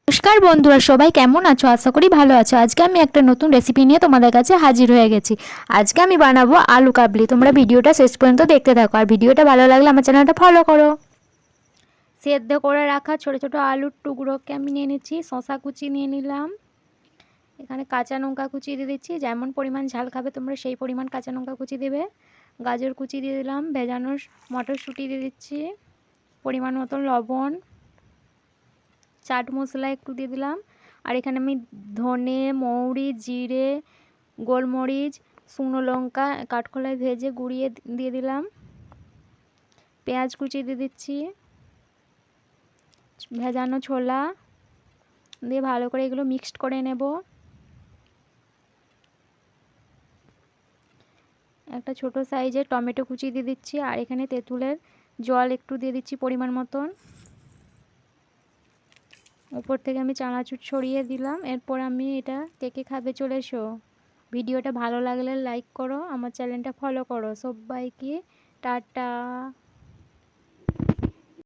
নমস্কার বন্ধুরা, সবাই কেমন আছো? আশা করি ভালো আছো। আজকে আমি একটা নতুন রেসিপি নিয়ে তোমাদের কাছে হাজির হয়ে গেছি। আজকে আমি বানাবো আলু কাবলি। তোমরা ভিডিওটা শেষ পর্যন্ত দেখতে থাকো, আর ভিডিওটা ভালো লাগলে আমার চ্যানেলটা ফলো করো। সেদ্ধ করে রাখা ছোট ছোট আলুর টুকরোকে আমি নিয়ে নিচ্ছি। শসা কুচি নিয়ে নিলাম, এখানে কাঁচা লঙ্কা কুচি দিয়ে দিচ্ছি। যেমন পরিমাণ ঝাল খাবে তোমরা সেই পরিমাণ কাঁচা লঙ্কা কুচি দেবে। গাজর কুচি দিয়ে দিলাম, ভেজানো মটরশুঁটি দিয়ে দিচ্ছি, পরিমাণ মতন লবণ, চাট মশলা একটু দিয়ে দিলাম। আর এখানে আমি ধনে, মৌরি, জিরে, গোলমরিচ, শুকনো লঙ্কা কাঠখোলায় ভেজে গুঁড়িয়ে দিয়ে দিলাম। পেঁয়াজ কুচি দিয়ে দিচ্ছি, ভেজানো ছোলা দিয়ে ভালো করে এগুলো মিক্সড করে নেব। একটা ছোট সাইজের টমেটো কুচি দিয়ে দিচ্ছি, আর এখানে তেঁতুলের জল একটু দিয়ে দিচ্ছি পরিমাণ মতন। উপর থেকে আমি চানাচুর ছড়িয়ে দিলাম। এরপর আমি এটা কে কে খাবে চলে এসো। ভিডিওটা ভালো লাগলে লাইক করো, আমার চ্যানেলটা ফলো করো। সবাইকে টাটা।